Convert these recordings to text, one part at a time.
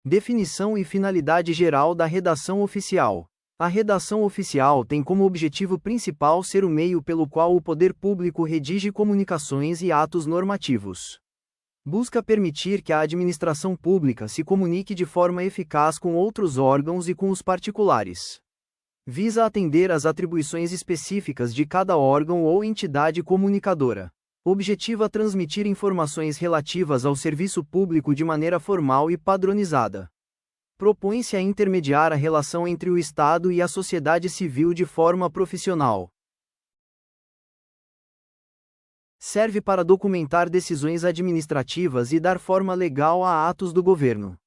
Definição e finalidade geral da redação oficial. A redação oficial tem como objetivo principal ser o meio pelo qual o poder público redige comunicações e atos normativos. Busca permitir que a administração pública se comunique de forma eficaz com outros órgãos e com os particulares. Visa atender às atribuições específicas de cada órgão ou entidade comunicadora. Objetiva transmitir informações relativas ao serviço público de maneira formal e padronizada. Propõe-se a intermediar a relação entre o Estado e a sociedade civil de forma profissional. Serve para documentar decisões administrativas e dar forma legal a atos do governo.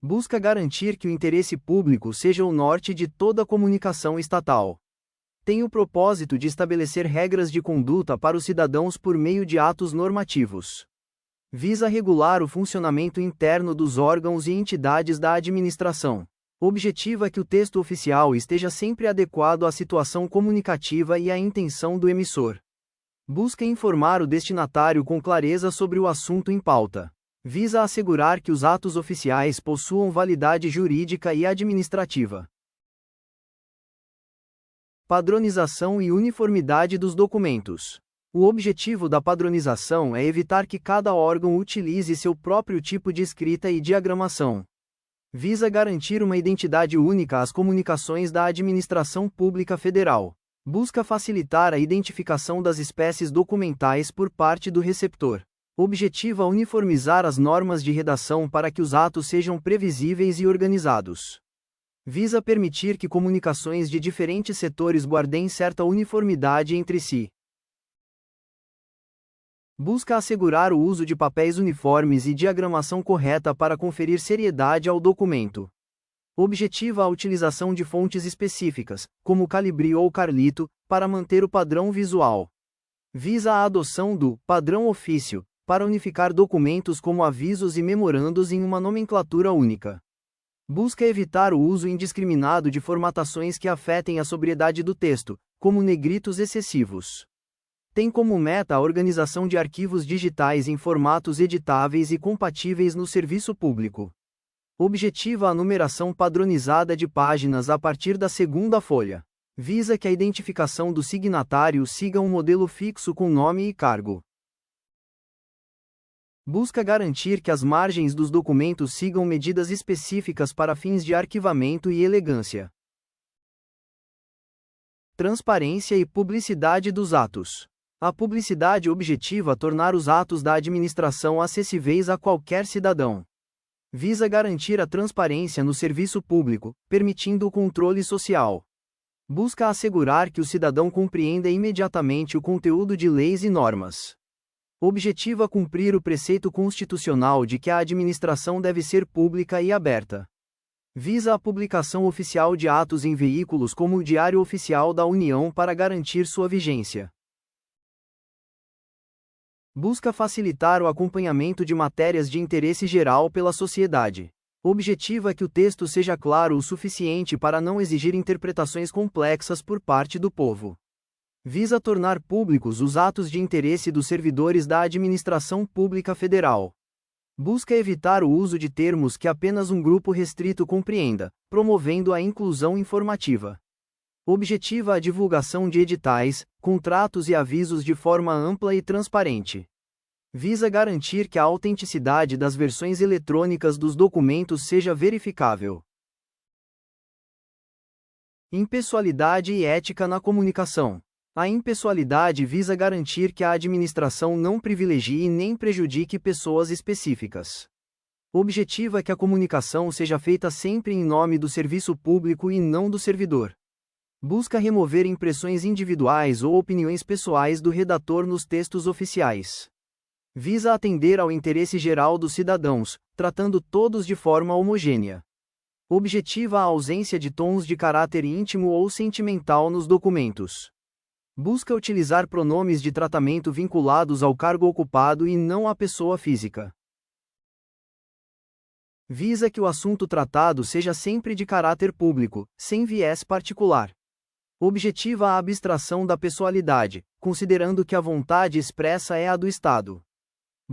Busca garantir que o interesse público seja o norte de toda comunicação estatal. Tem o propósito de estabelecer regras de conduta para os cidadãos por meio de atos normativos. Visa regular o funcionamento interno dos órgãos e entidades da administração. Objetiva que o texto oficial esteja sempre adequado à situação comunicativa e à intenção do emissor. Busca informar o destinatário com clareza sobre o assunto em pauta. Visa assegurar que os atos oficiais possuam validade jurídica e administrativa. Padronização e uniformidade dos documentos. O objetivo da padronização é evitar que cada órgão utilize seu próprio tipo de escrita e diagramação. Visa garantir uma identidade única às comunicações da administração pública federal. Busca facilitar a identificação das espécies documentais por parte do receptor. Objetiva uniformizar as normas de redação para que os atos sejam previsíveis e organizados. Visa permitir que comunicações de diferentes setores guardem certa uniformidade entre si. Busca assegurar o uso de papéis uniformes e diagramação correta para conferir seriedade ao documento. Objetiva a utilização de fontes específicas, como Calibri ou Carlito, para manter o padrão visual. Visa a adoção do padrão ofício, para unificar documentos como avisos e memorandos em uma nomenclatura única. Busca evitar o uso indiscriminado de formatações que afetem a sobriedade do texto, como negritos excessivos. Tem como meta a organização de arquivos digitais em formatos editáveis e compatíveis no serviço público. Objetiva a numeração padronizada de páginas a partir da segunda folha. Visa que a identificação do signatário siga um modelo fixo com nome e cargo. Busca garantir que as margens dos documentos sigam medidas específicas para fins de arquivamento e elegância. Transparência e publicidade dos atos. A publicidade objetiva tornar os atos da administração acessíveis a qualquer cidadão. Visa garantir a transparência no serviço público, permitindo o controle social. Busca assegurar que o cidadão compreenda imediatamente o conteúdo de leis e normas. Objetiva cumprir o preceito constitucional de que a administração deve ser pública e aberta. Visa a publicação oficial de atos em veículos como o Diário Oficial da União para garantir sua vigência. Busca facilitar o acompanhamento de matérias de interesse geral pela sociedade. Objetiva que o texto seja claro o suficiente para não exigir interpretações complexas por parte do povo. Visa tornar públicos os atos de interesse dos servidores da administração pública federal. Busca evitar o uso de termos que apenas um grupo restrito compreenda, promovendo a inclusão informativa. Objetiva a divulgação de editais, contratos e avisos de forma ampla e transparente. Visa garantir que a autenticidade das versões eletrônicas dos documentos seja verificável. Impessoalidade e ética na comunicação. A impessoalidade visa garantir que a administração não privilegie nem prejudique pessoas específicas. Objetiva que a comunicação seja feita sempre em nome do serviço público e não do servidor. Busca remover impressões individuais ou opiniões pessoais do redator nos textos oficiais. Visa atender ao interesse geral dos cidadãos, tratando todos de forma homogênea. Objetiva a ausência de tons de caráter íntimo ou sentimental nos documentos. Busca utilizar pronomes de tratamento vinculados ao cargo ocupado e não à pessoa física. Visa que o assunto tratado seja sempre de caráter público, sem viés particular. Objetiva a abstração da pessoalidade, considerando que a vontade expressa é a do Estado.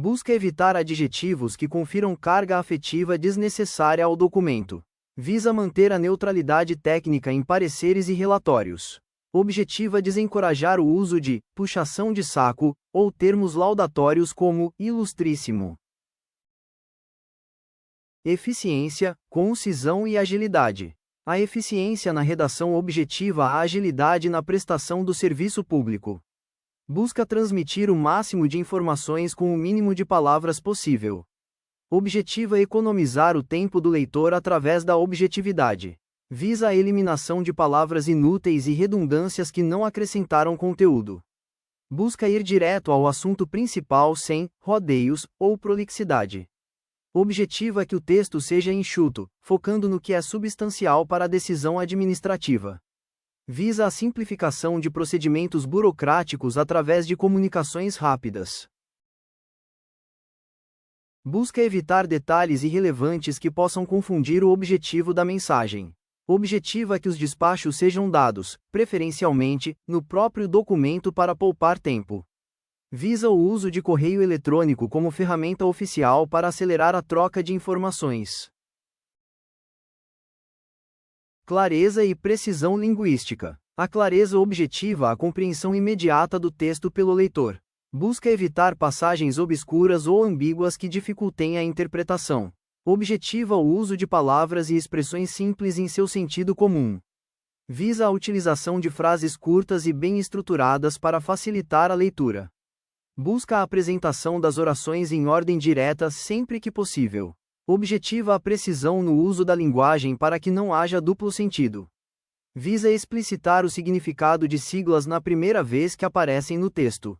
Busca evitar adjetivos que confiram carga afetiva desnecessária ao documento. Visa manter a neutralidade técnica em pareceres e relatórios. Objetiva desencorajar o uso de puxação de saco ou termos laudatórios como ilustríssimo. Eficiência, concisão e agilidade. A eficiência na redação objetiva a agilidade na prestação do serviço público. Busca transmitir o máximo de informações com o mínimo de palavras possível. Objetiva economizar o tempo do leitor através da objetividade. Visa a eliminação de palavras inúteis e redundâncias que não acrescentaram conteúdo. Busca ir direto ao assunto principal sem rodeios ou prolixidade. Objetiva que o texto seja enxuto, focando no que é substancial para a decisão administrativa. Visa a simplificação de procedimentos burocráticos através de comunicações rápidas. Busca evitar detalhes irrelevantes que possam confundir o objetivo da mensagem. Objetiva que os despachos sejam dados, preferencialmente, no próprio documento para poupar tempo. Visa o uso de correio eletrônico como ferramenta oficial para acelerar a troca de informações. Clareza e precisão linguística. A clareza objetiva a compreensão imediata do texto pelo leitor. Busca evitar passagens obscuras ou ambíguas que dificultem a interpretação. Objetiva o uso de palavras e expressões simples em seu sentido comum. Visa a utilização de frases curtas e bem estruturadas para facilitar a leitura. Busca a apresentação das orações em ordem direta sempre que possível. Objetiva a precisão no uso da linguagem para que não haja duplo sentido. Visa explicitar o significado de siglas na primeira vez que aparecem no texto.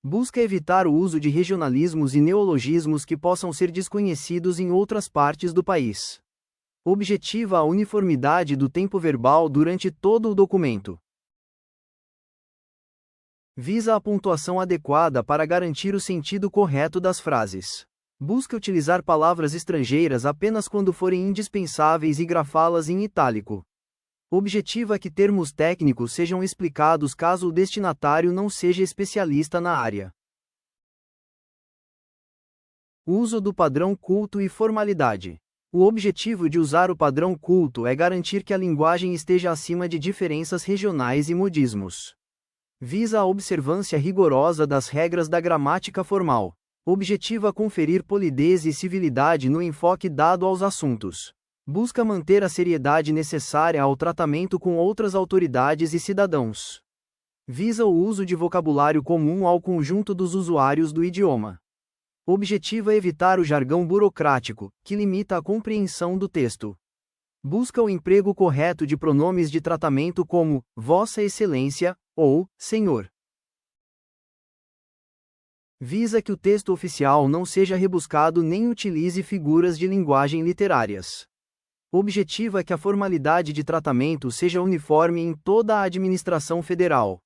Busca evitar o uso de regionalismos e neologismos que possam ser desconhecidos em outras partes do país. Objetiva a uniformidade do tempo verbal durante todo o documento. Visa a pontuação adequada para garantir o sentido correto das frases. Busca utilizar palavras estrangeiras apenas quando forem indispensáveis e grafá-las em itálico. Objetiva que termos técnicos sejam explicados caso o destinatário não seja especialista na área. Uso do padrão culto e formalidade. O objetivo de usar o padrão culto é garantir que a linguagem esteja acima de diferenças regionais e modismos. Visa a observância rigorosa das regras da gramática formal. Objetiva conferir polidez e civilidade no enfoque dado aos assuntos. Busca manter a seriedade necessária ao tratamento com outras autoridades e cidadãos. Visa o uso de vocabulário comum ao conjunto dos usuários do idioma. Objetiva evitar o jargão burocrático, que limita a compreensão do texto. Busca o emprego correto de pronomes de tratamento como Vossa Excelência ou Senhor. Visa que o texto oficial não seja rebuscado nem utilize figuras de linguagem literárias. Objetiva que a formalidade de tratamento seja uniforme em toda a administração federal.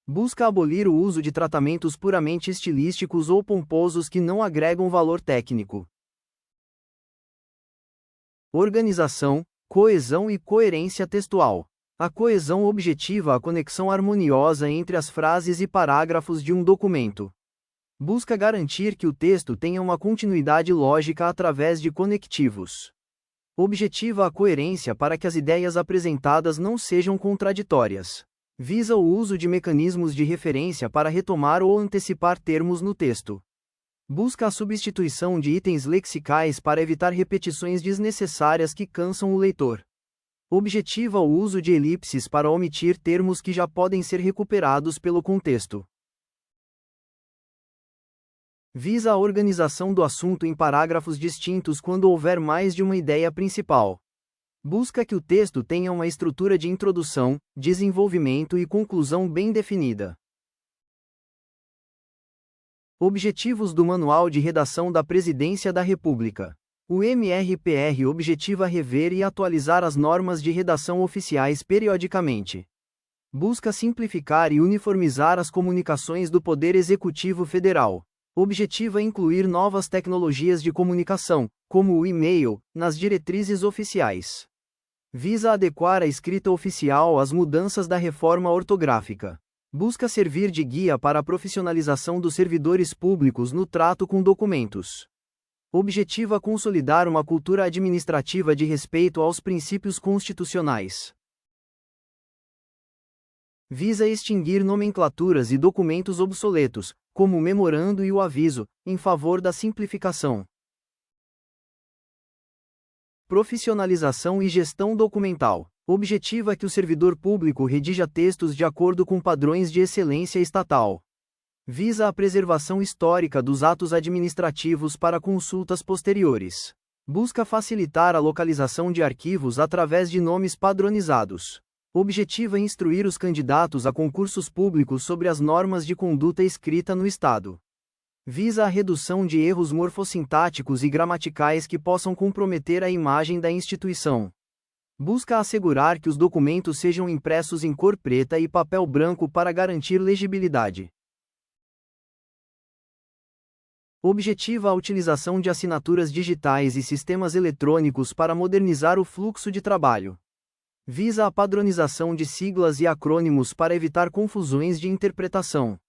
Busca abolir o uso de tratamentos puramente estilísticos ou pomposos que não agregam valor técnico. Organização, coesão e coerência textual. A coesão objetiva a conexão harmoniosa entre as frases e parágrafos de um documento. Busca garantir que o texto tenha uma continuidade lógica através de conectivos. Objetiva a coerência para que as ideias apresentadas não sejam contraditórias. Visa o uso de mecanismos de referência para retomar ou antecipar termos no texto. Busca a substituição de itens lexicais para evitar repetições desnecessárias que cansam o leitor. Objetiva o uso de elipses para omitir termos que já podem ser recuperados pelo contexto. Visa a organização do assunto em parágrafos distintos quando houver mais de uma ideia principal. Busca que o texto tenha uma estrutura de introdução, desenvolvimento e conclusão bem definida. Objetivos do Manual de Redação da Presidência da República. O MRPR objetiva rever e atualizar as normas de redação oficiais periodicamente. Busca simplificar e uniformizar as comunicações do Poder Executivo Federal. Objetiva incluir novas tecnologias de comunicação, como o e-mail, nas diretrizes oficiais. Visa adequar a escrita oficial às mudanças da reforma ortográfica. Busca servir de guia para a profissionalização dos servidores públicos no trato com documentos. Objetiva consolidar uma cultura administrativa de respeito aos princípios constitucionais. Visa extinguir nomenclaturas e documentos obsoletos, como o memorando e o aviso, em favor da simplificação. Profissionalização e gestão documental. Objetiva que o servidor público redija textos de acordo com padrões de excelência estatal. Visa a preservação histórica dos atos administrativos para consultas posteriores. Busca facilitar a localização de arquivos através de nomes padronizados. Objetiva instruir os candidatos a concursos públicos sobre as normas de conduta escrita no Estado. Visa a redução de erros morfossintáticos e gramaticais que possam comprometer a imagem da instituição. Busca assegurar que os documentos sejam impressos em cor preta e papel branco para garantir legibilidade. Objetiva a utilização de assinaturas digitais e sistemas eletrônicos para modernizar o fluxo de trabalho. Visa a padronização de siglas e acrônimos para evitar confusões de interpretação.